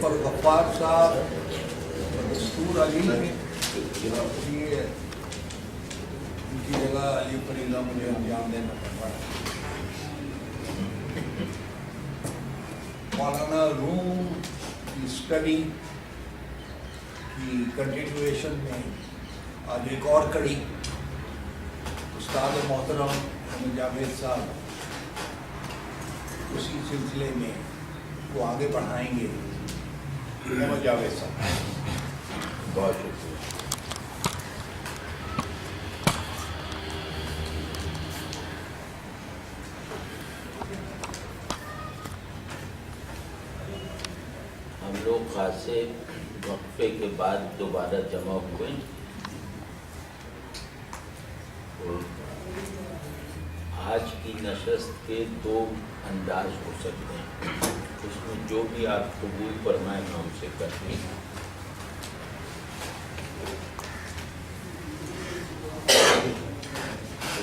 मुजफ्फर गफ्फार साहब, दस्तूर अली, ये उनकी जगह अली फरीदा मुझे अंजाम देना पड़ रहा है। मौलाना रूम की स्टडी की कंटिन्यूएशन में आज एक और कड़ी उस्ताद मोहतरम जावेद साहब उसी सिलसिले में वो आगे बढ़ाएंगे। मोहम्मद जावेद साहब, बहुत शुक्रिया। हम लोग खासे वक्फे के बाद दोबारा जमा हुए तो आज की नशस्त के दो अंदाज हो सकते हैं, उसमें जो भी आप कबूल फरमाएं मैं उनसे करते हैं।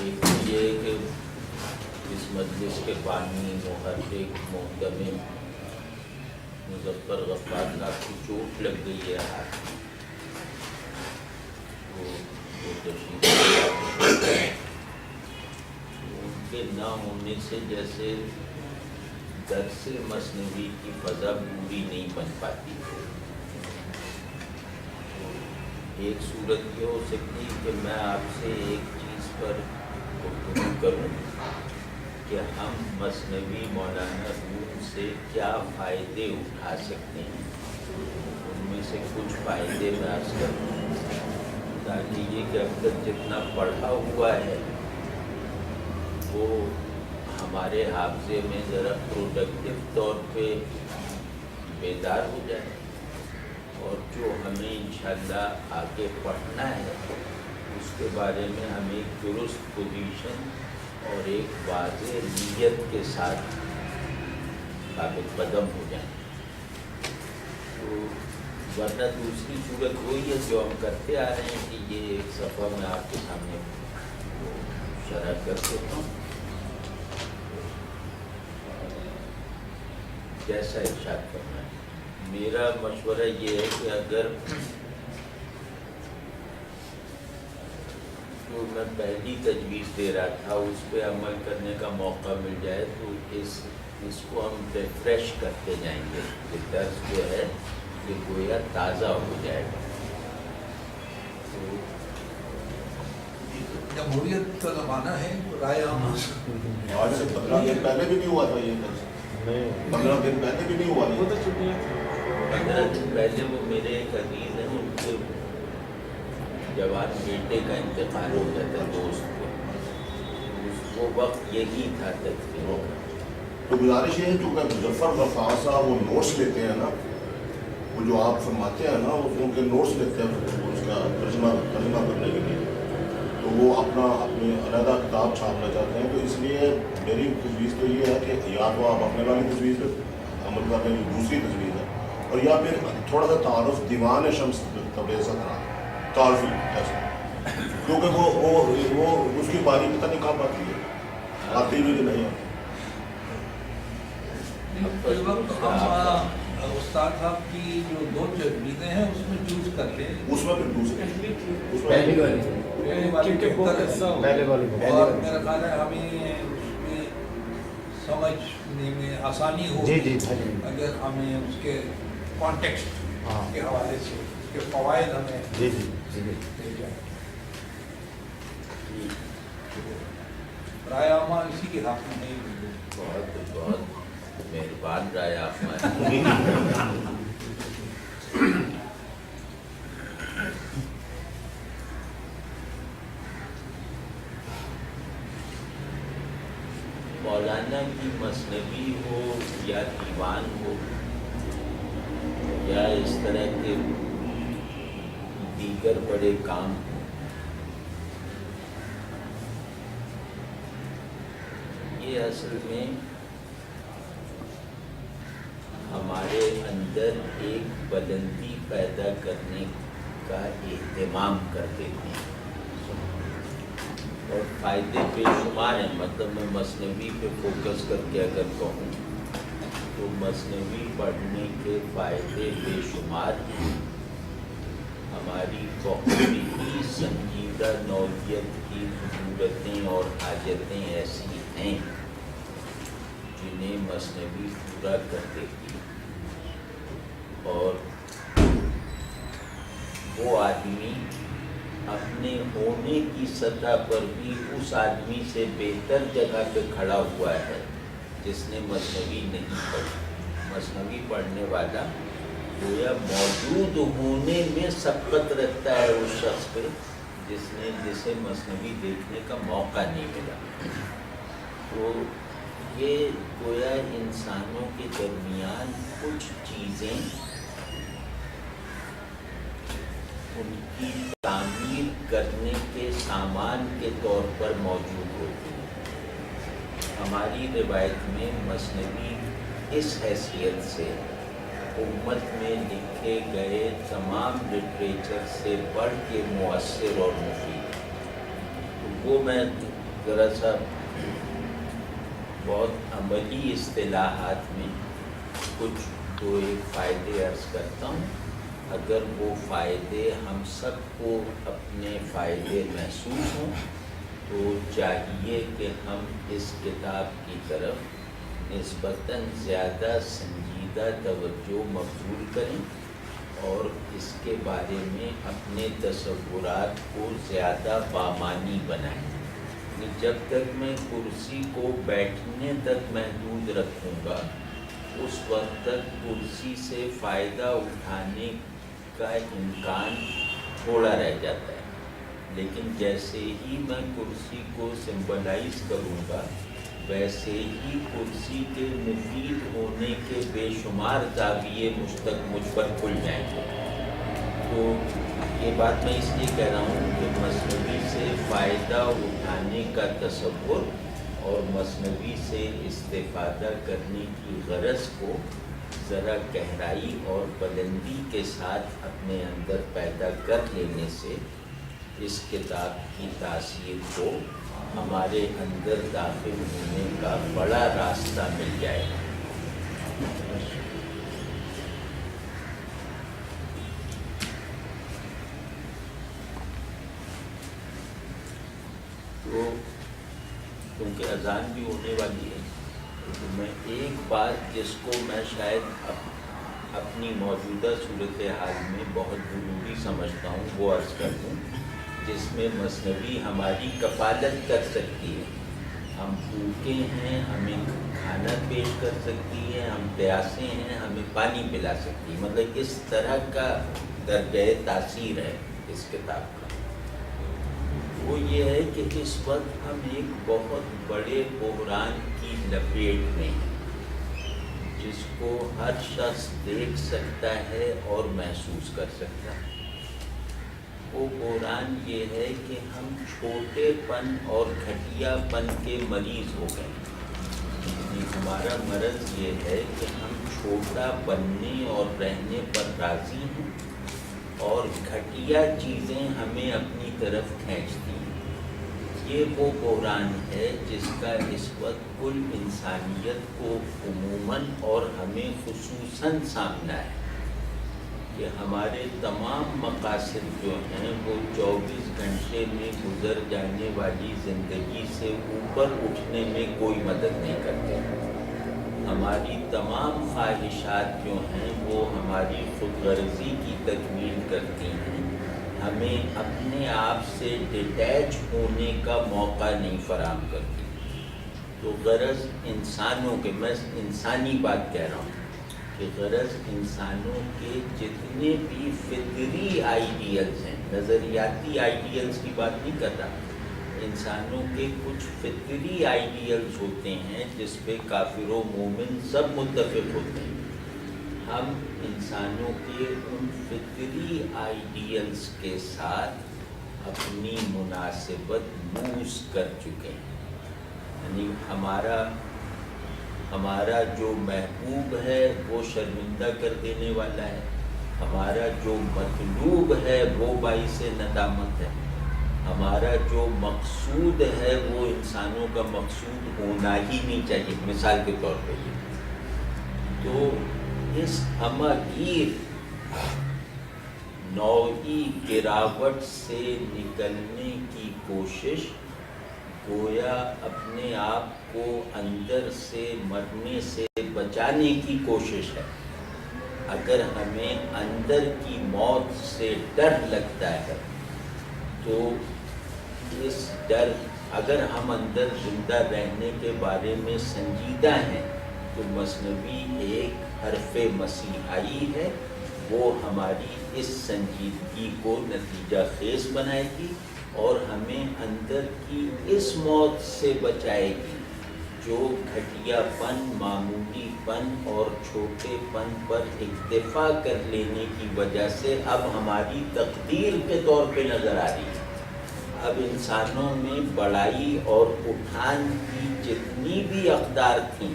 एक ये कि इस मजलिस के बानी मुहर्रिक मोहतमिम मुजफ्फर गफ्फार साहब की चोट लग गई है हाथ उनके ना होने से जैसे दर्स मसनवी की फ़ज़ा पूरी नहीं बन पाती। एक सूरत ये हो सकती है कि मैं आपसे एक चीज़ पर गुफ्तगू करूँ कि हम मसनवी मौलाना रूम से क्या फ़ायदे उठा सकते हैं, उनमें से कुछ फ़ायदे मैं अर्ज़ करूँ ताकि ये कि अब तक जितना पढ़ा हुआ है वो हमारे हाफ़ज़े में ज़रा प्रोडक्टिव तौर पे बेदार हो जाए और जो हमें इंशाअल्लाह आगे पढ़ना है उसके बारे में हम एक दुरुस्त पोजीशन और एक वाज़ेह नीयत के साथ साबित कदम हो जाए। तो वरना दूसरी सूरत वही है जो हम करते आ रहे हैं कि ये एक सफ़ा में आपके सामने शरह कर देता हूँ। कैसा इरशाद करना है, मेरा मशवरा ये है कि अगर जो मैं पहली तजवीज़ दे रहा था उस पर अमल करने का मौका मिल जाए तो इसको हम रिफ्रेश करते जाएंगे। ये दर्स जो है ये गोया ताज़ा हो जाएगा। तो जमहूरियत का ज़माना है, राय आम आज से 15 दिन पहले भी नहीं हुआ था ये दर्स। 15 दिन पहले भी नहीं हुआ ये। 15 दिन पहले वो मेरे एक अजीज हैं, उनके जवान बेटे का इंतकाल हो जाता दोस्त को, वो वक्त यही था तकरीबन। तो गुजारिश ये है चूँकि मुजफ्फर गफ्फार साहब वो नोट्स लेते हैं ना, वो जो आप फरमाते हैं ना उनके नोट्स लेते हैं उसका तर्जमा करने के लिए, तो वो अपनी अलहदा किताब छापना चाहते हैं। तो इसलिए मेरी तजवीज़ तो ये है कि या तो आप अपने वाली तजवीज़ पर अमल कर रहे हैं जो दूसरी तजवीज़ है, और या फिर थोड़ा सा तारुफ दीवान शम्स तब्रेज़ तारुफ ऐसा, क्योंकि वो उसकी बारी पता नहीं कहाँ पाती है, आती भी कि नहीं आती। इस वक्त हम उस्ताद साहब की जो दो तजवीज़ें हैं उसमें चूज करते हैं, उसमें फिर दूसरी पहली वाली और मेरा ख्याल है हमें उसमें समझने में आसानी हो अगर हमें उसके कॉन्टेक्स्ट के हवाले से उसके फ़वाइद हमें मिल जाए। राय आमा इसी के हाथ में है। बहुत बहुत मेहरबान राय आप मौलाना की मसनवी हो या दीवान हो या इस तरह के दीगर बड़े काम हो, ये असल में हमारे अंदर एक बुलंदी पैदा करने का एहतमाम कर देते हैं और फ़ायदे बेशुमार हैं। मतलब मैं मसनवी पे फोकस करके अगर कहूँ तो मसनवी पढ़ने के फ़ायदे बेशुमार हैं। हमारी बहुत ही संजीदा नौइयत की ज़रूरतें और हाजतें ऐसी हैं जिन्हें मसनवी पूरा कर देती है, और वो आदमी अपने होने की सतह पर भी उस आदमी से बेहतर जगह पे खड़ा हुआ है जिसने मसनवी नहीं पढ़ी। मसनवी पढ़ने वाला गोया मौजूद होने में सबकत रखता है उस शख्स पे जिसे मसनवी देखने का मौका नहीं मिला। तो ये गोया इंसानों के दरमियान कुछ चीज़ें उनकी तामीर करने के सामान के तौर पर मौजूद होती है। हमारी रिवायत में मसनवी इस हैसियत से उम्मत में लिखे गए तमाम लिटरेचर से बढ़ के मुअस्सिर और मुफीद। तो वो मैं ज़रा सा बहुत अमली इस्तिलाहात में कुछ दो एक फ़ायदे अर्ज़ करता हूँ। अगर वो फ़ायदे हम सबको अपने फ़ायदे महसूस हों तो चाहिए कि हम इस किताब की तरफ निस्बतन ज़्यादा संजीदा तवज्जो मबज़ूल करें और इसके बारे में अपने तसव्वुरात को ज़्यादा बामानी बनाएं। जब तक मैं कुर्सी को बैठने तक महदूद रखूँगा उस वक्त तक कुर्सी से फ़ायदा उठाने का इम्कान थोड़ा रह जाता है, लेकिन जैसे ही मैं कुर्सी को सिंबलाइज करूँगा वैसे ही कुर्सी के मुफीद होने के बेशुमार ज़ाविये मुझ पर खुल जाएंगे। तो ये बात मैं इसलिए कह रहा हूँ कि मसनवी से फ़ायदा उठाने का तसव्वुर और मसनवी से इस्तिफ़ादा करने की गरज को ज़रा गहराई और बुलंदी के साथ अपने अंदर पैदा कर लेने से इस किताब की तासीर को हमारे अंदर दाखिल होने का बड़ा रास्ता मिल जाएगा। तो क्योंकि अजान भी होने वाली है तो मैं एक बात जिसको मैं शायद अपनी मौजूदा सूरत हाल में बहुत ज़रूरी समझता हूँ वो अर्ज़ कर दूँ, जिसमें मसनवी हमारी कफ़ालत कर सकती है। हम भूखे हैं, हमें खाना पेश कर सकती है, हम प्यासे हैं, हमें पानी पिला सकती है। मतलब इस तरह का दर्जे तासीर है इस किताब का। वो ये है कि इस वक्त हम एक बहुत बड़े बहरान की लपेट में हैं जिसको हर शख्स देख सकता है और महसूस कर सकता है। वो बहरान ये है कि हम छोटेपन और घटियापन के मरीज़ हो गए। हमारा मर्ज़ ये है कि हम छोटा बनने और रहने पर राज़ी हैं और घटिया चीज़ें हमें अपनी तरफ खींचती हैं। ये वो बहरान है जिसका इस वक्त कुल इंसानियत को उमूमन और हमें खुसूसन सामना है कि हमारे तमाम मकासद जो हैं वो 24 घंटे में गुजर जाने वाली ज़िंदगी से ऊपर उठने में कोई मदद नहीं करते। हमारी तमाम ख्वाहिशात जो हैं वो हमारी खुदगर्जी की तकमील करती हैं, हमें अपने आप से डिटैच होने का मौका नहीं फराहम करती। तो गरज इंसानों के, मैं इंसानी बात कह रहा हूँ कि गरज इंसानों के जितने भी फितरी आइडियल्स हैं, नज़रियाती आइडियल्स की बात नहीं कर रहा, इंसानों के कुछ फितरी आइडियल्स होते हैं जिस पे काफिर व मोमिन सब मुत्तफ़िक़ होते हैं। हम इंसानों के उन फितरी आइडियल्स के साथ अपनी मुनासिबत लूज़ कर चुके हैं। यानी हमारा जो महबूब है वो शर्मिंदा कर देने वाला है, हमारा जो मतलूब है वो बाइस नदामत है, हमारा जो मकसूद है वो इंसानों का मकसूद होना ही नहीं चाहिए। मिसाल के तौर पे تو اس ہمگیر نوعی گراوٹ سے نکلنے کی کوشش گویا اپنے آپ کو اندر سے مرنے سے بچانے کی کوشش ہے. اگر ہمیں اندر کی موت سے ڈر لگتا ہے تو اس ڈر، اگر ہم اندر زندہ رہنے کے بارے میں سنجیدہ ہیں تو مثنوی ایک حرف مسیحائی ہے، وہ ہماری اس سنجیدگی کو نتیجہ خیز بنائے گی اور ہمیں اندر کی اس موت سے بچائے گی جو گھٹیا پن، معمولی پن اور چھوٹے پن پر اکتفا کر لینے کی وجہ سے اب ہماری تقدیر کے طور پہ نظر آ رہی ہے. اب انسانوں میں بڑائی اور اٹھان کی جتنی بھی اقدار تھیں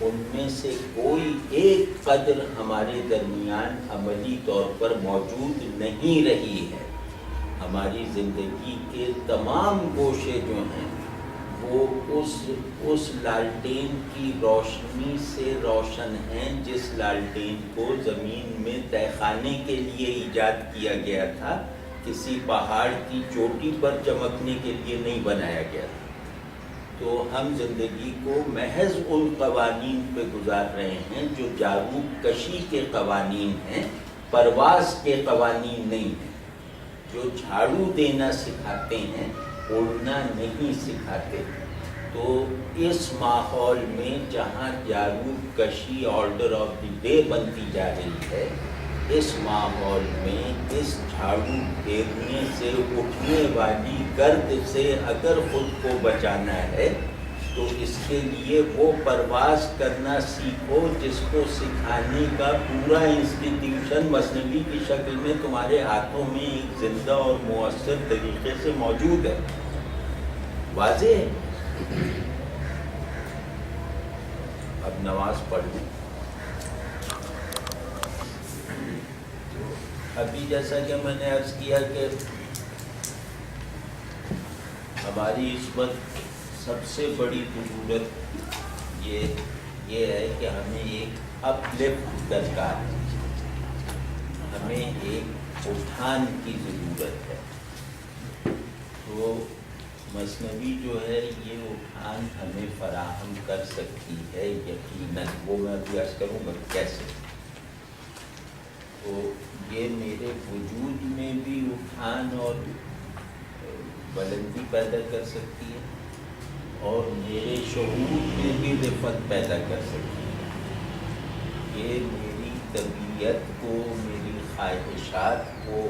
ان میں سے کوئی ایک قدر ہمارے درمیان عملی طور پر موجود نہیں رہی ہے. ہماری زندگی کے تمام گوشے جو ہیں وہ اس لالٹین کی روشنی سے روشن ہیں جس لالٹین کو زمین میں تہہ خانے کے لیے ایجاد کیا گیا تھا، کسی پہاڑ کی چوٹی پر چمکنے کے لیے نہیں بنایا گیا تھا. تو ہم زندگی کو محض ان قوانین پہ گزار رہے ہیں جو جاروب کشی کے قوانین ہیں، پرواز کے قوانین نہیں ہیں، جو جھاڑو دینا سکھاتے ہیں، اڑنا نہیں سکھاتے. تو اس ماحول میں جہاں جاروب کشی آرڈر آف دی ڈے بنتی جا رہی ہے، اس ماحول میں اس جھاڑو پھیرنے سے اٹھنے والی گرد سے اگر خود کو بچانا ہے تو اس کے لیے وہ پرواز کرنا سیکھو جس کو سکھانے کا پورا انسٹیٹیوشن مثنوی کی شکل میں تمہارے ہاتھوں میں ایک زندہ اور مؤثر طریقے سے موجود ہے. واضح ہے. اب نماز پڑھ لیں. ابھی جیسا کہ میں نے عرض کیا کہ ہماری اس وقت سب سے بڑی ضرورت یہ ہے کہ ہمیں ایک اپ لفٹ درکار ہے، ہمیں ایک اٹھان کی ضرورت ہے. تو مثنوی جو ہے یہ اٹھان ہمیں فراہم کر سکتی ہے یقیناً. وہ میں ابھی عرض کروں گا کیسے. تو یہ میرے وجود میں بھی اٹھان اور بلندی پیدا کر سکتی ہے اور میرے شعور میں بھی رفت پیدا کر سکتی ہے. یہ میری طبیعت کو، میری خواہشات کو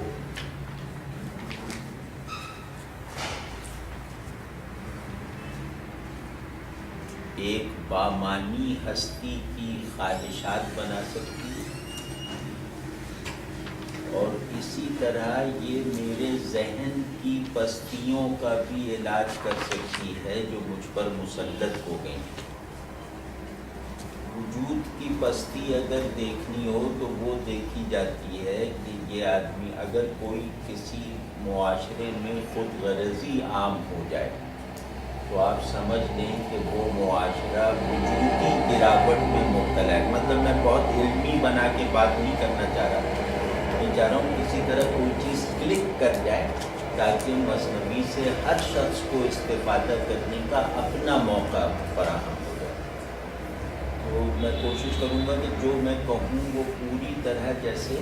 ایک بامانی ہستی کی خواہشات بنا سکتی ہے اور اسی طرح یہ میرے ذہن کی پستیوں کا بھی علاج کر سکتی ہے جو مجھ پر مسلط ہو گئی. وجود کی پستی اگر دیکھنی ہو تو وہ دیکھی جاتی ہے کہ یہ آدمی اگر کوئی کسی معاشرے میں خود غرضی عام ہو جائے تو آپ سمجھ لیں کہ وہ معاشرہ وجودی گراوٹ میں مبتلا ہے. مطلب میں بہت علمی بنا کے بات نہیں کرنا چاہ رہا ہوں، کسی طرح کوئی چیز کلک کر جائے تاکہ مثنوی سے ہر شخص کو استفادہ کرنے کا اپنا موقع فراہم ہو جائے. تو میں کوشش کروں گا کہ جو میں کہوں وہ پوری طرح جیسے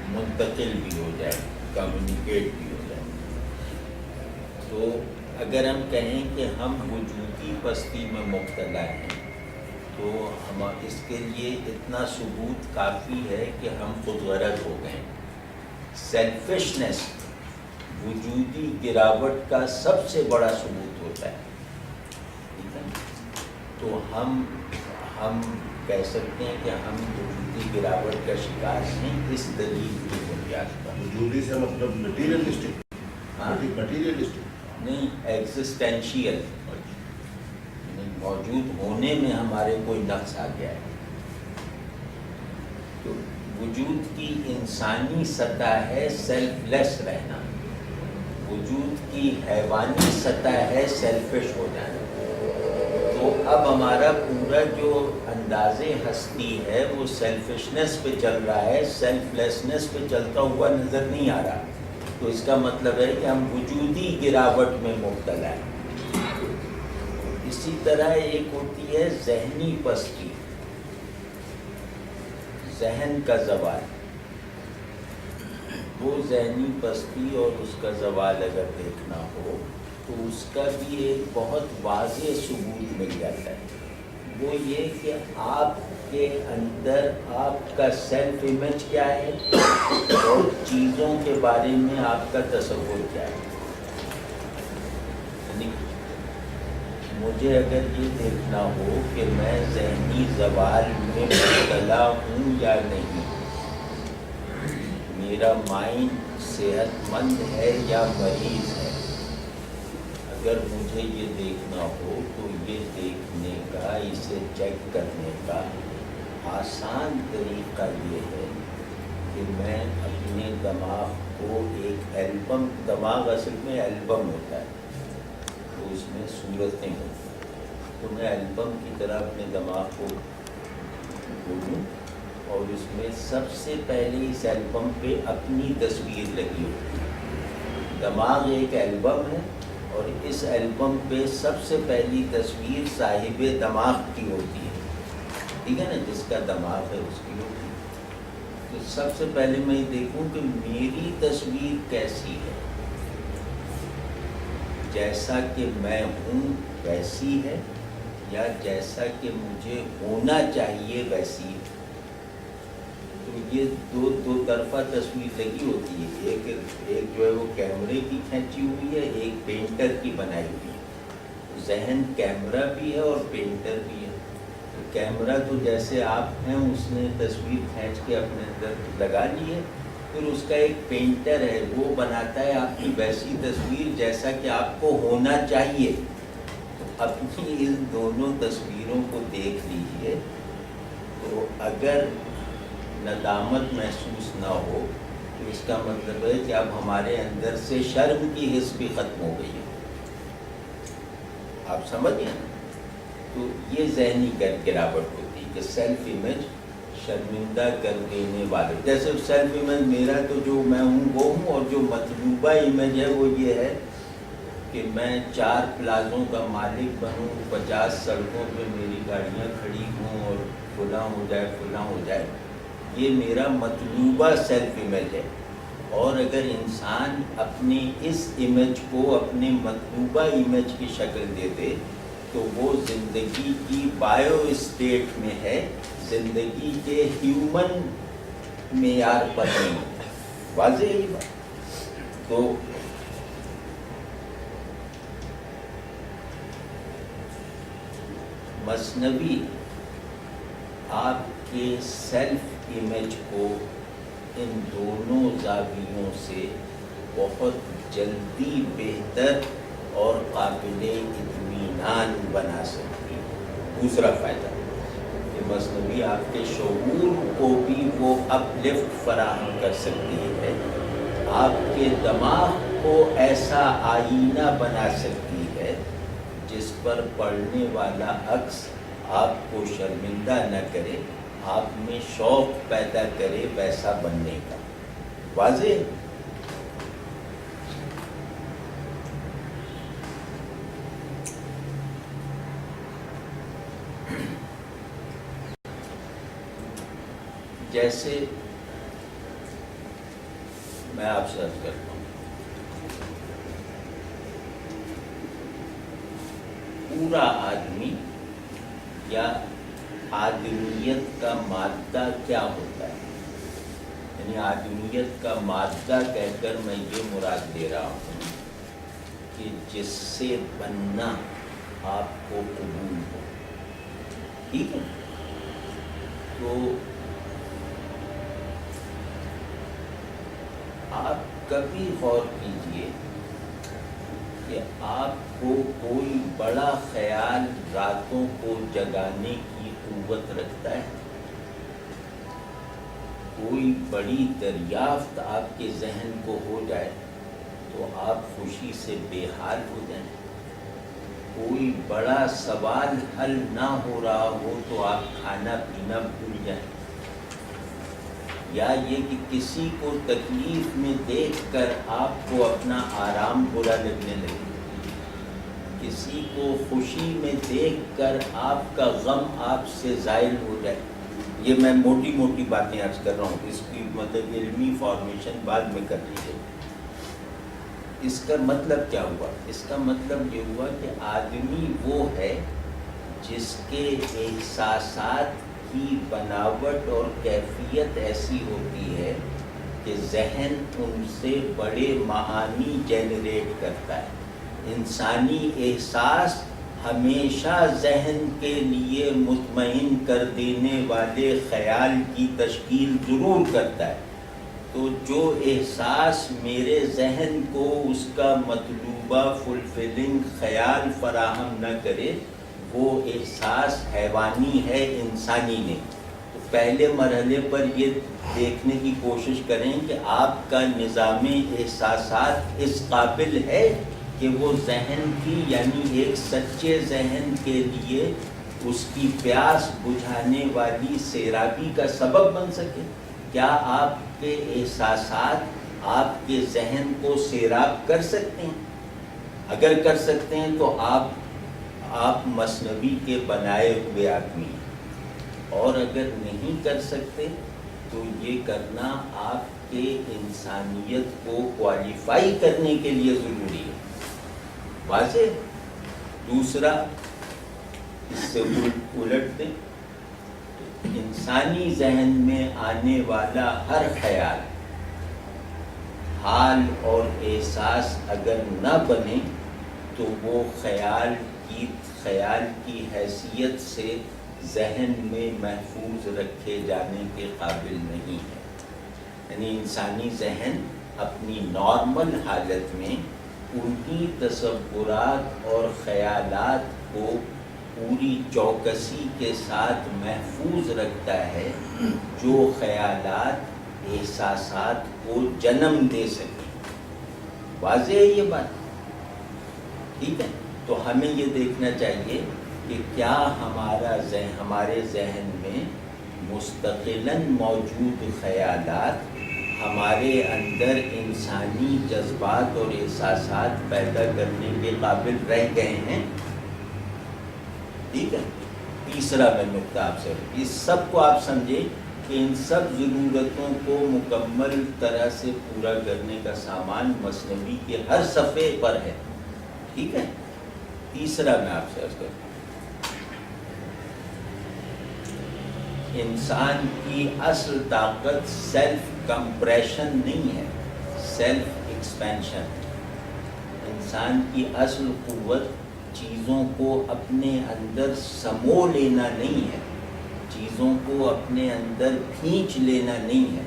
منتقل بھی ہو جائے، کمیونیکیٹ بھی ہو جائے. تو اگر ہم کہیں کہ ہم وجودی پستی میں مبتلا ہیں تو ہم اس کے لیے اتنا ثبوت کافی ہے کہ ہم خود غرض ہو گئے. سیلفشنس وجودی گراوٹ کا سب سے بڑا ثبوت ہوتا ہے. تو ہم کہہ سکتے ہیں کہ ہم وجودی گراوٹ کا شکار ہیں اس دلیل کی بنیاد پر. وجودی سے مطلب مٹیریلسٹک؟ ہاں مٹیریلسٹک نہیں، ایگزسٹینشیل، موجود ہونے میں ہمارے کوئی نقص آ گیا ہے. تو وجود کی انسانی سطح ہے سیلف لیس رہنا، وجود کی حیوانی سطح ہے سیلفش ہو جانا. تو اب ہمارا پورا جو انداز ہستی ہے وہ سیلفشنس پہ چل رہا ہے، سیلف لیسنس پہ چلتا ہوا نظر نہیں آ رہا، تو اس کا مطلب ہے کہ ہم وجودی گراوٹ میں مبتلا ہیں۔ اسی طرح ایک ہوتی ہے ذہنی پستی، ذہن کا زوال۔ وہ ذہنی پستی اور اس کا زوال اگر دیکھنا ہو تو اس کا بھی ایک بہت واضح ثبوت مل جاتا ہے، وہ یہ کہ آپ کے اندر آپ کا سیلف امیج کیا ہے اور چیزوں کے بارے میں آپ کا تصور کیا ہے۔ یعنی مجھے اگر یہ دیکھنا ہو کہ میں ذہنی زوال میں مبتلا ہوں یا نہیں، میرا مائنڈ صحت مند ہے یا مریض ہے، اگر مجھے یہ دیکھنا ہو تو یہ دیکھنے کا، اسے چیک کرنے کا آسان طریقہ یہ ہے کہ میں اپنے دماغ کو ایک البم، دماغ اصل میں البم ہوتا ہے، تو اس میں صورتیں ہوتی ہیں، تو میں البم کی طرح اپنے دماغ کو کھولوں اور اس میں سب سے پہلے اس البم پہ اپنی تصویر لگی ہوتی ہے۔ دماغ ایک البم ہے اور اس البم پہ سب سے پہلی تصویر صاحب دماغ کی ہوتی ہے، ٹھیک ہے نا، جس کا دماغ ہے اس کی ہوتی ہے۔ تو سب سے پہلے میں یہ دیکھوں کہ میری تصویر کیسی ہے، جیسا کہ میں ہوں ویسی ہے یا جیسا کہ مجھے ہونا چاہیے ویسی ہے۔ تو یہ دو طرفہ تصویر لگی ہوتی ہے، ایک جو ہے وہ کیمرے کی کھینچی ہوئی ہے، ایک پینٹر کی بنائی ہوئی ہے۔ ذہن کیمرہ بھی ہے اور پینٹر بھی ہے۔ کیمرہ تو جیسے آپ ہیں، اس نے تصویر کھینچ کے اپنے اندر لگا لی ہے، پھر اس کا ایک پینٹر ہے، وہ بناتا ہے آپ کی ویسی تصویر جیسا کہ آپ کو ہونا چاہیے۔ اپنی ان دونوں تصویروں کو دیکھ لیجئے، تو اگر ندامت محسوس نہ ہو تو اس کا مطلب ہے کہ اب ہمارے اندر سے شرم کی حس بھی ختم ہو گئی ہے۔ آپ سمجھیں نا؟ تو یہ ذہنی گراوٹ ہوتی ہے کہ سیلف امیج شرمندہ کر دینے والے، جیسے سیلف امیج میرا تو جو میں ہوں وہ ہوں، اور جو مطلوبہ امیج ہے وہ یہ ہے کہ میں 4 پلازوں کا مالک بنوں، 50 سڑکوں پہ میری گاڑیاں کھڑی ہوں اور فلاں ہو جائے فلاں ہو جائے، یہ میرا مطلوبہ سیلف امیج ہے۔ اور اگر انسان اپنی اس امیج کو اپنے مطلوبہ امیج کی شکل دے دے تو وہ زندگی کی بائیو اسٹیٹ میں ہے، زندگی کے ہیومن معیار پر نہیں ہے۔ واضح ہے یہ بات؟ تو مثنوی آپ کے سیلف امیج کو ان دونوں زاویوں سے بہت جلدی بہتر اور قابل اطمینان بنا سکتی ہے۔ دوسرا فائدہ کہ مثنوی آپ کے شعور کو بھی وہ اپ لفٹ فراہم کر سکتی ہے، آپ کے دماغ کو ایسا آئینہ بنا سکتی ہے جس پر پڑھنے والا عکس آپ کو شرمندہ نہ کرے، آپ میں شوق پیدا کرے ویسا بننے کا۔ واضح؟ جیسے میں آپ سے عرض کرتا ہوں، پورا آدمی یا آدمیت کا مادہ کیا ہوتا ہے؟ یعنی آدمیت کا مادہ کہہ کر میں یہ مراد دے رہا ہوں کہ جس سے بننا آپ کو قبول ہو، ٹھیک ہے؟ تو آپ کبھی غور کیجئے کہ آپ کو کوئی بڑا خیال راتوں کو جگانے کی قوت رکھتا ہے؟ کوئی بڑی دریافت آپ کے ذہن کو ہو جائے تو آپ خوشی سے بے حال ہو جائیں؟ کوئی بڑا سوال حل نہ ہو رہا ہو تو آپ کھانا پینا بھول جائیں، یا یہ کہ کسی کو تکلیف میں دیکھ کر آپ کو اپنا آرام برا لگنے لگے، کسی کو خوشی میں دیکھ کر آپ کا غم آپ سے زائل ہو جائے. یہ میں موٹی موٹی باتیں عرض کر رہا ہوں، اس کی مطلب علمی فارمیشن بعد میں کر لیجیے. اس کا مطلب کیا ہوا؟ اس کا مطلب یہ ہوا کہ آدمی وہ ہے جس کے احساسات کی بناوٹ اور کیفیت ایسی ہوتی ہے کہ ذہن ان سے بڑے معانی جنریٹ کرتا ہے. انسانی احساس ہمیشہ ذہن کے لیے مطمئن کر دینے والے خیال کی تشکیل ضرور کرتا ہے. تو جو احساس میرے ذہن کو اس کا مطلوبہ فلفلنگ خیال فراہم نہ کرے، وہ احساس حیوانی ہے، انسانی نہیں. تو پہلے مرحلے پر یہ دیکھنے کی کوشش کریں کہ آپ کا نظام احساسات اس قابل ہے کہ وہ ذہن کی، یعنی ایک سچے ذہن کے لیے اس کی پیاس بجھانے والی سیرابی کا سبب بن سکے. کیا آپ کے احساسات آپ کے ذہن کو سیراب کر سکتے ہیں؟ اگر کر سکتے ہیں تو آپ مثنوی کے بنائے ہوئے آدمی ہیں، اور اگر نہیں کر سکتے تو یہ کرنا آپ کے انسانیت کو کوالیفائی کرنے کے لیے ضروری ہے. واضح؟ دوسرا اس سے الٹ دیں، انسانی ذہن میں آنے والا ہر خیال، حال اور احساس اگر نہ بنے تو وہ خیال کی حیثیت سے ذہن میں محفوظ رکھے جانے کے قابل نہیں ہے. یعنی انسانی ذہن اپنی نارمل حالت میں انہی تصورات اور خیالات کو پوری چوکسی کے ساتھ محفوظ رکھتا ہے جو خیالات احساسات کو جنم دے سکے. واضح ہے یہ بات؟ ٹھیک ہے. تو ہمیں یہ دیکھنا چاہیے کہ کیا ہمارے ذہن میں مستقلاً موجود خیالات ہمارے اندر انسانی جذبات اور احساسات پیدا کرنے کے قابل رہ گئے ہیں. ٹھیک ہے. تیسرا میں نقطہ آپ سے، اس سب کو آپ سمجھیں کہ ان سب ضرورتوں کو مکمل طرح سے پورا کرنے کا سامان مثنوی کے ہر صفحے پر ہے. ٹھیک ہے. تیسرا میں آپ سے عرض کروں، انسان کی اصل طاقت سیلف کمپریشن نہیں ہے، سیلف ایکسپینشن. انسان کی اصل قوت چیزوں کو اپنے اندر سمو لینا نہیں ہے، چیزوں کو اپنے اندر کھینچ لینا نہیں ہے.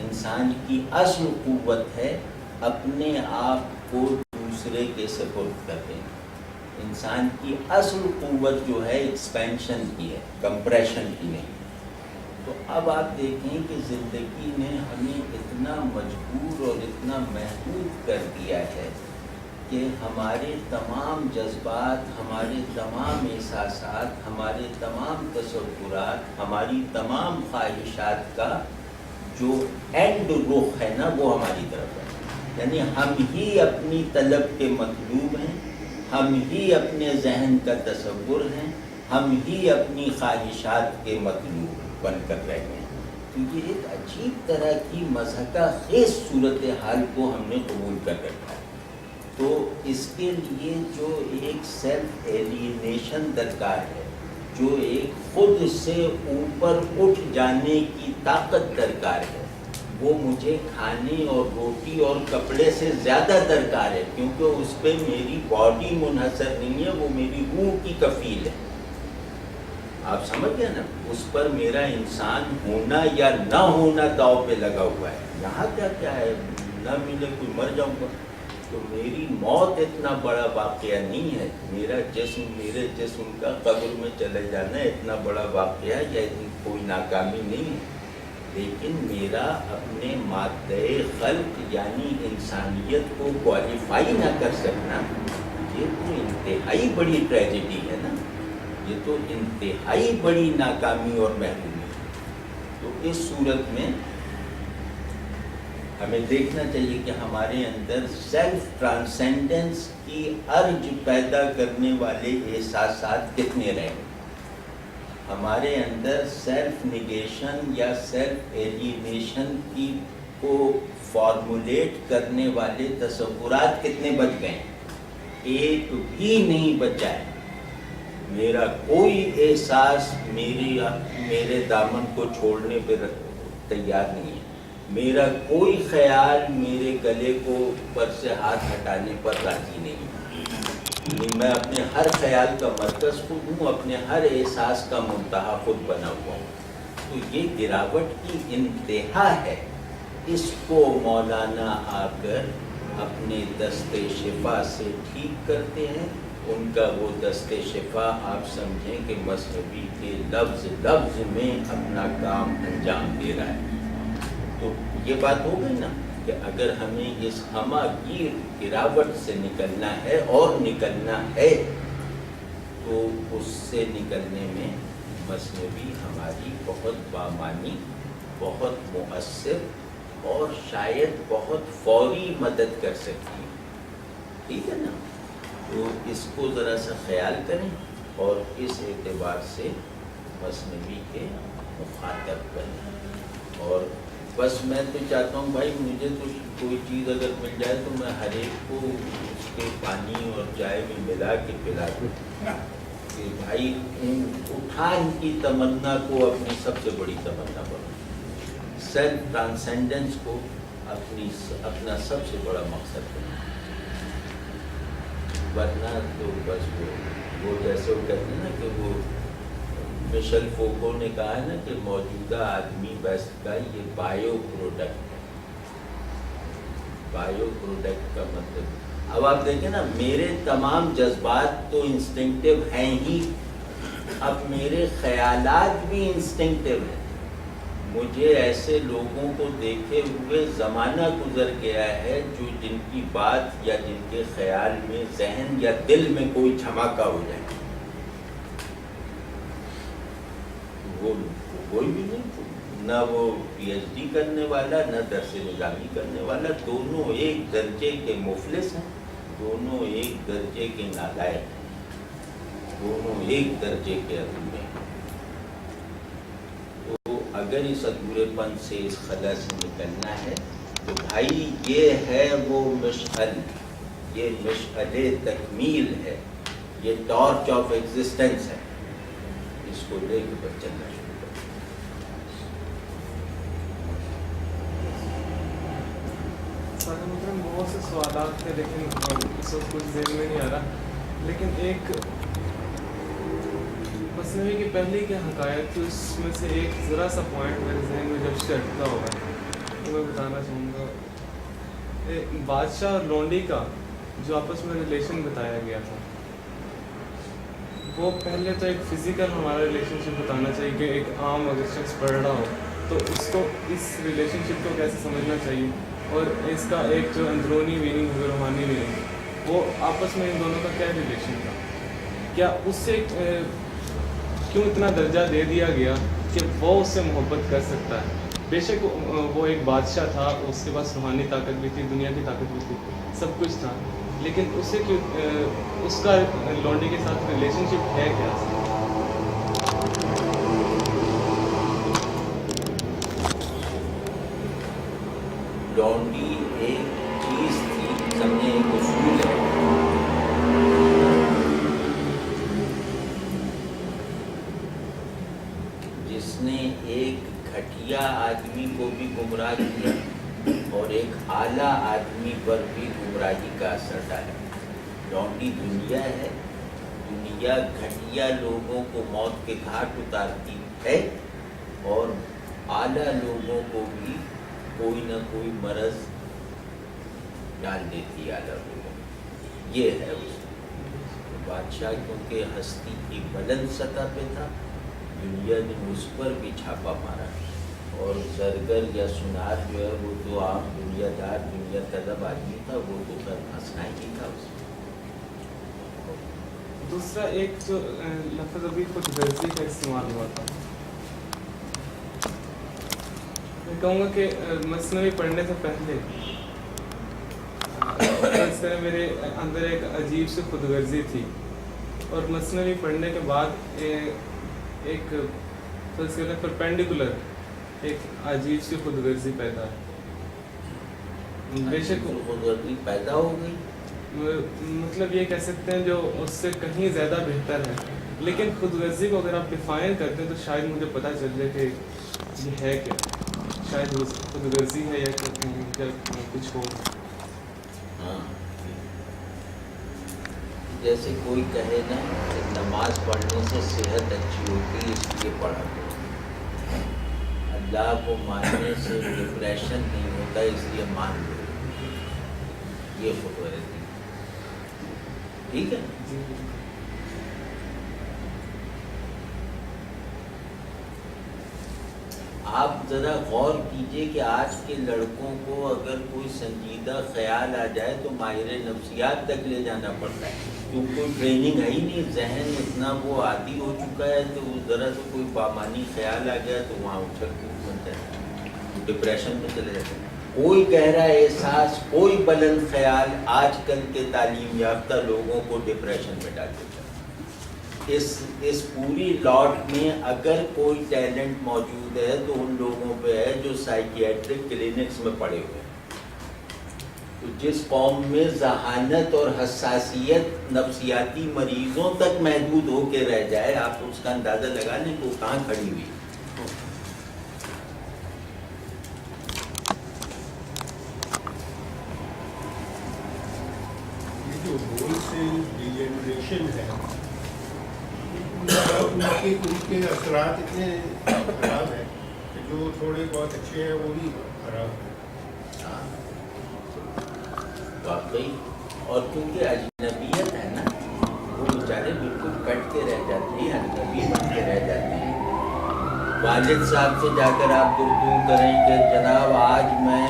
انسان کی اصل قوت ہے اپنے آپ کو دوسرے کے سپرد کر دینا. انسان کی اصل قوت جو ہے ایکسپینشن کی ہے، کمپریشن کی نہیں. تو اب آپ دیکھیں کہ زندگی نے ہمیں اتنا مجبور اور اتنا محدود کر دیا ہے کہ ہمارے تمام جذبات، ہمارے تمام احساسات، ہمارے تمام تصورات، ہماری تمام خواہشات کا جو اینڈ رخ ہے نا وہ ہماری طرف ہے. یعنی ہم ہی اپنی طلب کے مطلوب ہیں، ہم ہی اپنے ذہن کا تصور ہیں، ہم ہی اپنی خواہشات کے مطلوب بن کر رہ گئے ہیں. تو یہ ایک عجیب طرح کی مضحکہ خیز صورتحال کو ہم نے قبول کر رکھا ہے. تو اس کے لیے جو ایک سیلف ایلینیشن درکار ہے، جو ایک خود سے اوپر اٹھ جانے کی طاقت درکار ہے، وہ مجھے کھانے اور روٹی اور کپڑے سے زیادہ درکار ہے، کیونکہ اس پہ میری باڈی منحصر نہیں ہے، وہ میری روح کی کفیل ہے. آپ سمجھ گئے نا؟ اس پر میرا انسان ہونا یا نہ ہونا داؤ پہ لگا ہوا ہے. یہاں کیا ہے، نہ ملے کوئی مر جاؤں گا. تو میری موت اتنا بڑا واقعہ نہیں ہے، میرے جسم کا قبر میں چلے جانا اتنا بڑا واقعہ یا کوئی ناکامی نہیں ہے. لیکن میرا اپنے مادہ خلق یعنی انسانیت کو کوالیفائی نہ کر سکنا، ये तो इंतहाई बड़ी ट्रेजेडी है ना, ये तो इंतहाई बड़ी नाकामी और महरूमी है। तो इस सूरत में हमें देखना चाहिए कि हमारे अंदर सेल्फ ट्रांसेंडेंस की अर्ज पैदा करने वाले एहसासात कितने रहे। हमारे अंदर सेल्फ निगेशन या सेल्फ एलिनेशन की को फॉर्मुलेट करने वाले तसव्वुरात कितने बच गए। एक भी नहीं बचा है। मेरा कोई एहसास मेरे दामन को छोड़ने पर तैयार नहीं है। मेरा कोई ख्याल मेरे गले को पर से हाथ हटाने पर राजी नहीं है। मैं अपने हर ख्याल का मरकज़ खुद हूँ, अपने हर एहसास का मुंतहा खुद बना हुआ हूँ। तो ये गिरावट की इंतहा है। इसको मौलाना आकर अपने दस्ते शिफा से ठीक करते हैं। उनका वो दस्ते शिफा आप समझें कि मसनवी के लफ्ज़ लफ्ज़ में अपना काम अंजाम दे रहा है। तो ये बात हो गई ना कि अगर हमें इस हमा की गिरावट से निकलना है और निकलना है तो उससे निकलने में मसनवी हमारी बहुत बामानी, बहुत मुअस्सिर और शायद बहुत फौरी मदद कर सकती है। ठीक है ना। तो इसको ज़रा सा ख्याल करें और इस एतबार से मसनवी के मुखातब बनें। और बस मैं तो चाहता हूँ भाई, मुझे तो कोई चीज़ अगर मिल जाए तो मैं हर एक को उसके पानी और चाय में मिला के पिला दूँ कि भाई उठान की तमन्ना को अपनी सबसे बड़ी तमन्ना बनाओ। सेल्फ ट्रांसेंडेंस को अपना सबसे बड़ा मकसद बनाओ। वरना तो बस वो जैसे वो कहते हैं ना कि वो मिशेल फोको ने कहा है ना कि मौजूदा आदमी वेस्ट का ये बायो प्रोडक्ट का मतलब। अब आप देखें ना, मेरे तमाम जज्बात तो इंस्टिंक्टिव हैं ही, अब मेरे ख्यालात भी इंस्टिंक्टिव हैं। मुझे ऐसे लोगों को देखे हुए ज़माना गुजर गया है जो जिनकी बात या जिनके ख्याल में, जहन या दिल में कोई धमाका हो जाए, वो कोई भी नहीं, ना वो पीएचडी करने वाला, ना दरसे निज़ामी करने वाला, दोनों एक दर्जे के मुफलिस हैं, दोनों एक दर्जे के नालायक हैं, दोनों एक दर्जे के अधूरे हैं। तो अगर इस अधूरेपन से, इस खला से निकलना है तो भाई ये है वो मशअल, ये मशअले तकमील है, ये टॉर्च ऑफ एग्जिस्टेंस है। इसको लेकर बस चलना शुरू करें। बहुत से सवालात थे लेकिन इस वक्त कुछ ज़हन में नहीं आ रहा। लेकिन एक मसनवी की पहली क्या हकायत थी, उसमें से एक ज़रा सा पॉइंट मेरे जहन में जब से अटका होगा तो मैं बताना चाहूँगा। बादशाह और लोंडी का जो आपस में रिलेशन बताया गया था, वो पहले तो एक फ़िज़िकल हमारा रिलेशनशिप बताना चाहिए कि एक आम अगर शख्स पढ़ रहा हो तो उसको इस रिलेशनशिप को कैसे समझना चाहिए, और इसका एक जो अंदरूनी मीनिंग है, रूहानी मीनिंग, वो आपस में इन दोनों का क्या रिलेशन था। क्या उससे क्यों इतना दर्जा दे दिया गया कि वो उससे मोहब्बत कर सकता है। बेशक वो एक बादशाह था, उसके पास रूहानी ताकत भी थी, दुनिया की ताकत भी थी, सब कुछ था, लेकिन उसे क्यों उसका लौंडी के साथ रिलेशनशिप है क्या। लौंडी एक चीज़ थी, समझे, एक उसूल है। जिसने एक घटिया आदमी को भी गुमराह किया और एक आला आदमी पर भी गुमराही का असर डाला। लौंडी दुनिया है, दुनिया घटिया लोगों को मौत के घाट उतारती है और आला लोगों को भी कोई ना कोई मरज डाल देती है आला लोगों में। ये है उसमें। बादशाह क्योंकि हस्ती की बुलंद सतह पे था, दुनिया ने उस पर भी छापा मारा, और जरगर या सुनार जो है वो तो आम दुनियादार, दुनिया तलब आदमी था, वो तो खैर हंसना ही था उसमें। दूसरा एक जो लफ्ज़ अभी खुद गर्जी का इस्तेमाल हुआ था, मैं कहूँगा कि मसनवी पढ़ने से पहले इस तरह मेरे अंदर एक अजीब सी खुदगर्जी थी, और मसनवी पढ़ने के बाद एक तो इसके परपेंडिकुलर एक अजीब सी खुदगर्जी पैदा है। बेशक खुदगर्जी पैदा हो गई, मतलब ये कह सकते हैं जो उससे कहीं ज़्यादा बेहतर है, लेकिन खुदगर्जी को अगर आप डिफ़ाइन करते हैं तो शायद मुझे पता चल जाए कि ये है क्या, शायद वो खुदगर्जी है या कुछ हो। हाँ, जैसे कोई कहे ना कि नमाज पढ़ने से सेहत अच्छी होती है इसलिए पढ़ा करो, अल्लाह को मानने से डिप्रेशन नहीं होता इसलिए मान लो, ये खुदगर्जी, ठीक है। आप ज़रा गौर कीजिए कि आज के लड़कों को अगर कोई संजीदा ख्याल आ जाए तो माहिर नफ्सियात तक ले जाना पड़ता है, क्योंकि कोई ट्रेनिंग है ही नहीं, जहन इतना वो आदी हो चुका है, तो ज़रा से कोई बामानी ख्याल आ गया तो वहाँ उछल कूद बनता है, तो डिप्रेशन में चले जाते हैं। कोई गहरा एहसास, कोई बुलंद ख्याल आजकल के तालीम याफ्ता लोगों को डिप्रेशन में डाल देता है। इस पूरी लॉट में अगर कोई टैलेंट मौजूद है तो उन लोगों पे है जो साइकियाट्रिक क्लिनिक्स में पड़े हुए हैं। तो जिस कौम में जहानत और हसासियत नफ्सियाती मरीजों तक महदूद होकर रह जाए, आप उसका अंदाज़ा लगा लें कि वो कहाँ खड़ी हुई है। जो होलसेल डिजेनरेशन है, उनके असरात इतने खराब हैं कि जो थोड़े बहुत अच्छे हैं वो भी खराब हैं। वाकई, और क्योंकि अजनबियत है ना, वो बेचारे बिल्कुल कट के रह जाते हैं, अजनबी बन के रह जाते हैं। वालिद साहब से जाकर आप गुफ्तगू करें कि जनाब आज मैं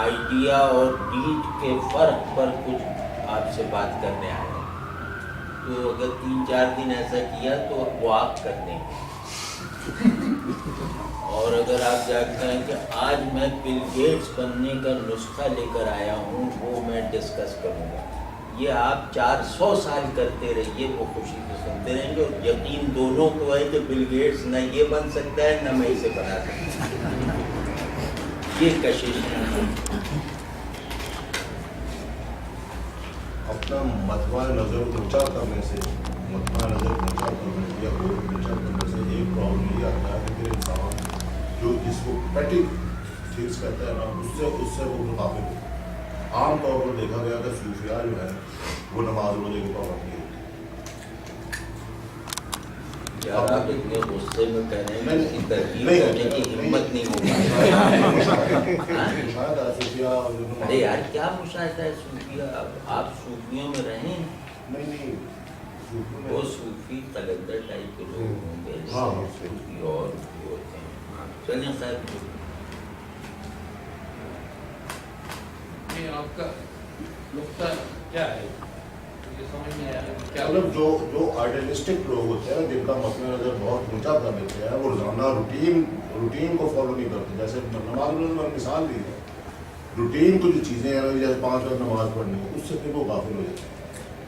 आइडिया और डीड के फ़र्क पर कुछ आपसे बात करने आया, तो अगर 3-4 दिन ऐसा किया तो वो आप कर देंगे। और अगर आप जाकर हैं कि आज मैं बिल गेट्स बनने का नुस्खा लेकर आया हूँ, वो मैं डिस्कस करूँगा, ये आप 400 साल करते रहिए, वो खुशी से सुनते रहेंगे। और यकीन दोनों को है कि बिल गेट्स न ये बन सकता है न मैं इसे बना सकता, ये कशिश है। अपना मतवा नज़र ऊंचा करने से, मतवा नज़र ऊंचा करने या गोल ऊंचा करने से एक प्रॉब्लम ये आता है कि इंसान जो जिसको पैटी थिंग्स कहते हैं ना, उससे वो मुताबिक होता है। आम तौर पर देखा गया कि सूफिया जो है वो नमाज रोजे के पाबंद नहीं होती। यार आप इतने गुस्से में कह रहे हैं, इसकी तरकीब करने की हिम्मत नहीं होगी। अरे यार क्या मुशाहिदा है सूफिया, आप सूफियों में रहें? नहीं, वो सूफी कलंदर टाइप के लोग होंगे, सूफी और भी होते हैं। चलिए खैर, ये आपका नुक्ता क्या है, ये समझ में आया क्या? मतलब जो आइडियलिस्टिक लोग होते हैं जिनका मसला नज़र बहुत ऊंचा कर देते हैं, वो रोजाना रूटीन को फॉलो नहीं करते। जैसे नमाज में मिसाल दी है, रूटीन को जो चीज़ें हैं जैसे 5 वक्त नमाज पढ़नी है, उससे फिर वो गाफिल हो जाते हैं।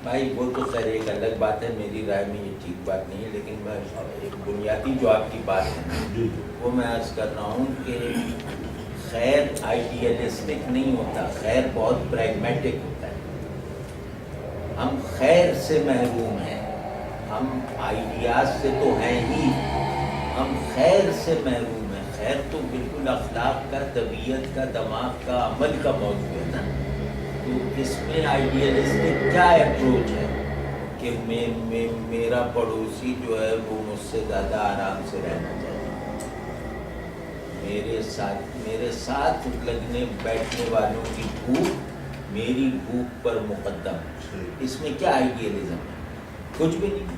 भाई वो तो खैर एक अलग बात है, मेरी राय में ये ठीक बात नहीं है, लेकिन मैं एक बुनियादी जो आपकी बात है वो मैं अर्ज़ कर रहा हूँ कि खैर आइडियलिस्टिक नहीं होता, खैर बहुत प्रैग्मेटिक होता है। हम खैर से महरूम हैं, हम आइडियाज़ से तो हैं ही, हम खैर से महरूम हैं। खैर तो बिल्कुल अखलाक का, तबीयत का, दिमाग का, अमल का मौजूद है ना। तो इसमें आइडियलिस्टिक क्या अप्रोच है कि मेरा पड़ोसी जो है वो मुझसे ज़्यादा आराम से रहना चाहिए, मेरे साथ लगने बैठने वालों की भूख मेरी भूख पर मुकद्दम। इसमें क्या आइडियलिज्म है? कुछ भी नहीं।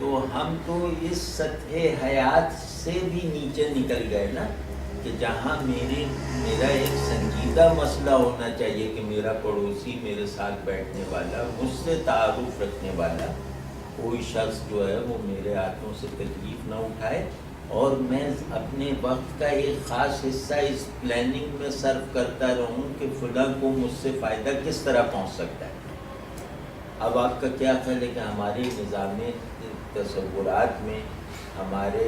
तो हम तो इस सतह हयात से भी नीचे निकल गए ना, कि जहाँ मेरा एक संजीदा मसला होना चाहिए कि मेरा पड़ोसी, मेरे साथ बैठने वाला, मुझसे तारुफ रखने वाला کوئی شخص جو ہے وہ میرے ہاتھوں سے تکلیف نہ اٹھائے، اور میں اپنے وقت کا ایک خاص حصہ اس پلاننگ میں صرف کرتا رہوں کہ فلاں کو مجھ سے فائدہ کس طرح پہنچ سکتا ہے۔ اب آپ کا کیا خیال ہے کہ ہمارے نظام تصورات میں، ہمارے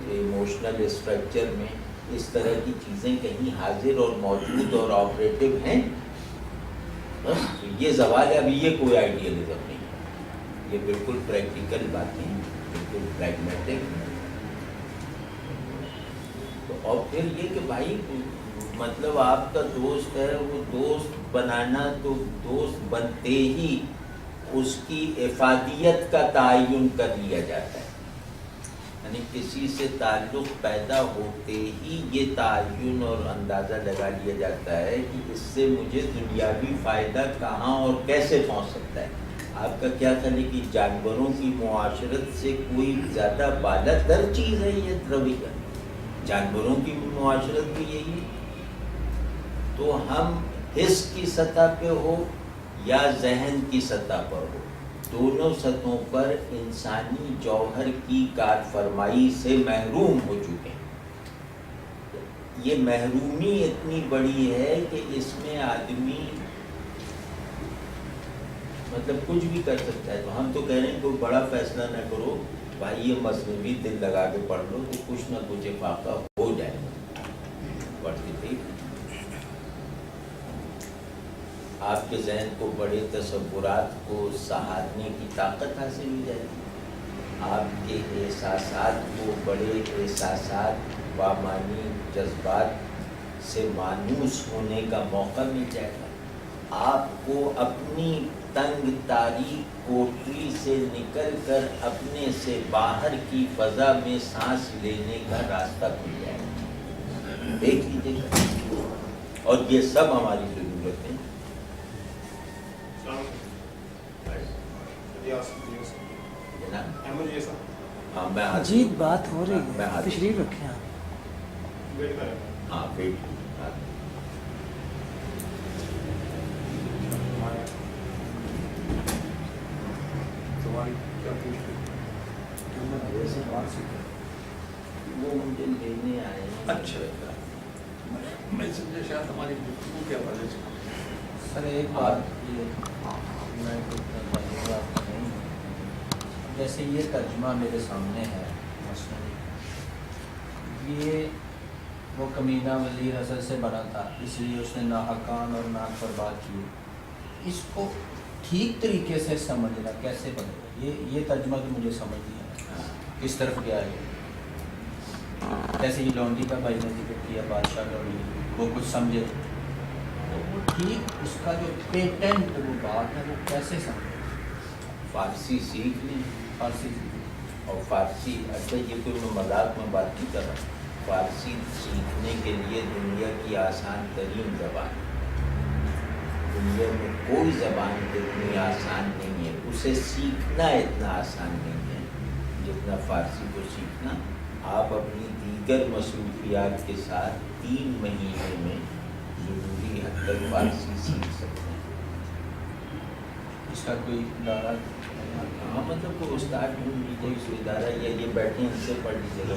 ایموشنل اسٹرکچر میں اس طرح کی چیزیں کہیں حاضر اور موجود اور آپریٹو ہیں؟ بس یہ زوال ہے، ابھی یہ کوئی آئیڈیلزم نہیں ہے، یہ بالکل پریکٹیکل باتیں ہیں، بالکل پریگمیٹک ہیں۔ تو اور پھر یہ کہ بھائی مطلب آپ کا دوست ہے، وہ دوست بنانا تو دوست بنتے ہی اس کی افادیت کا تعین کر لیا جاتا ہے، یعنی کسی سے تعلق پیدا ہوتے ہی یہ تعین اور اندازہ لگا لیا جاتا ہے کہ اس سے مجھے دنیاوی فائدہ کہاں اور کیسے پہنچ سکتا ہے۔ آپ کا کیا خیال ہے کہ جانوروں کی معاشرت سے کوئی زیادہ بالا تر چیز ہے یہ رویہ؟ جانوروں کی معاشرت بھی یہی ہے۔ تو ہم حس کی سطح پہ ہو یا ذہن کی سطح پر ہو، دونوں سطحوں پر انسانی جوہر کی کار فرمائی سے محروم ہو چکے ہیں۔ یہ محرومی اتنی بڑی ہے کہ اس میں آدمی مطلب کچھ بھی کر سکتا ہے۔ تو ہم تو کہہ رہے ہیں کوئی بڑا فیصلہ نہ کرو بھائی، یہ مصنوعی دل لگا کے پڑھ لو تو کچھ نہ کچھ افاقہ ہو جائے گا۔ پڑھتی تھی آپ کے ذہن کو بڑے تصورات کو سہارنے کی طاقت حاصل ہو جائے گی، آپ کے احساسات کو بڑے احساسات، بامانی جذبات سے مانوس ہونے کا موقع مل جائے گا، آپ کو اپنی تنگ تاریک کوٹری سے نکل کر اپنے سے باہر کی فضا میں سانس لینے کا راستہ کھل جائے گا۔ دیکھ لیجیے گا، اور یہ سب ہماری ضرورت ہے۔ مجید بات ہو رہی ہے، تشریف رکھیں آپ۔ ہاں ویٹ، وہ مجھے لینے آئے ہیں۔ اچھا، میں سمجھا شاید ہماری گفتگو کے حوالے سے۔ سر ایک بات یہ میں نہیں، جیسے یہ ترجمہ میرے سامنے ہے مثلاً، یہ وہ کمینہ وزیر اصل سے بنا تھا، اس لیے اس نے ناحقان اور ناک پر بات کی، اس کو ٹھیک طریقے سے سمجھنا کیسے بنے گا؟ یہ ترجمہ تو مجھے سمجھ نہیں آیا کس طرف گیا ہے۔ جیسے یہ لونڈی کا بھائی نے ذکر کیا، بادشاہ لونڈی، وہ کچھ سمجھے تو وہ ٹھیک اس کا جو پیٹنٹ وہ بات ہے وہ کیسے سمجھے؟ فارسی سیکھ لیں، فارسی اور فارسی، اچھا یہ کوئی میں مذاق میں بات نہیں کر رہا، فارسی سیکھنے کے لیے دنیا کی آسان ترین زبان، دنیا میں کوئی زبان اتنی آسان نہیں ہے، اسے سیکھنا اتنا آسان نہیں ہے جتنا فارسی کو سیکھنا۔ آپ اپنی دیگر مصروفیات کے ساتھ 3 مہینے میں ضروری حد تک فارسی سیکھ سکتے ہیں۔ اس کا کوئی ادارہ؟ ہاں مطلب کوئی استاد ڈھونڈ لیجیے، کوئی ادارہ، یا یہ بیٹھے ان سے پڑھ لیجیے گا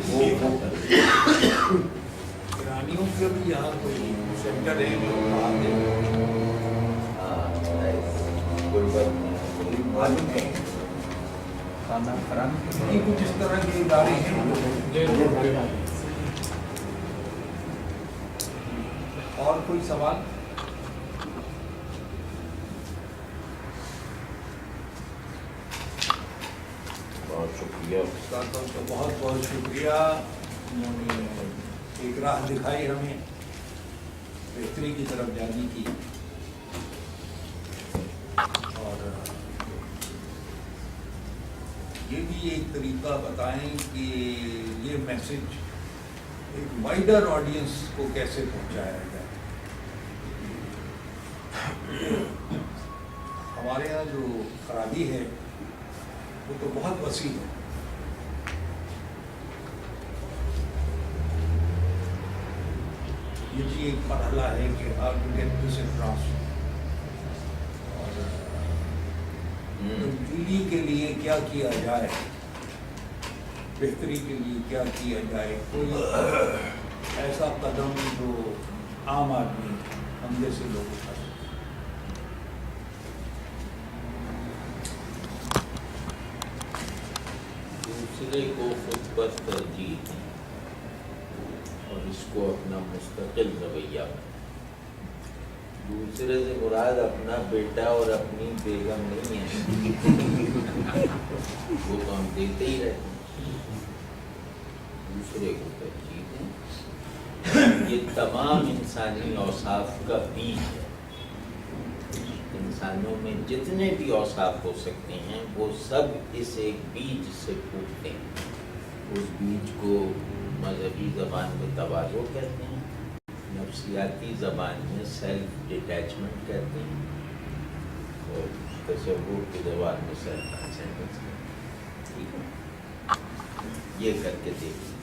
وہ ایرانیوں کے بھی یہاں کوئی سینٹر ہے جو کوئی بات نہیں، معلوم ہے خانہ فرنگ یہ کچھ اس طرح کے ادارے ہیں۔ اور کوئی سوال؟ بہت شکریہ استاد صاحب کا بہت بہت شکریہ، انہوں نے ایک راہ دکھائی ہمیں بہتری کی طرف جانے کی، اور یہ بھی ایک طریقہ بتائیں کہ یہ میسج ایک وائڈر آڈینس کو کیسے پہنچایا جائے۔ ہمارے یہاں جو خرابی ہے وہ تو بہت وسیع ہے، ये जी एक मरहला है कि how to get this across. और तो दिल्ली के लिए क्या किया जाए, बेहतरी के लिए क्या किया जाए, कोई ऐसा कदम जो आम आदमी हम जैसे लोग उठा सकें। दूसरे को खुद पर तरजीह दें और इसको अपना मुस्तकिल रवैया बनाएं। दूसरे से मुराद अपना बेटा और अपनी बेगम नहीं है, वो तो हम देते ही रहते हैं। दूसरे को तरजीह दें, ये तमाम इंसानी औसाफ का बीज है। इंसानों में जितने भी औसाफ हो सकते हैं वो सब इस एक बीज से फूटते हैं। उस बीज को मजहबी ज़बान में तवाज़ो कहते हैं, नफ्सियाती ज़बान में सेल्फ डिटैचमेंट कहते हैं, और तसव्वुर की ज़बान में सेल्फ ट्रांसेंडेंस कहते हैं। ठीक है, ये करके देखिए।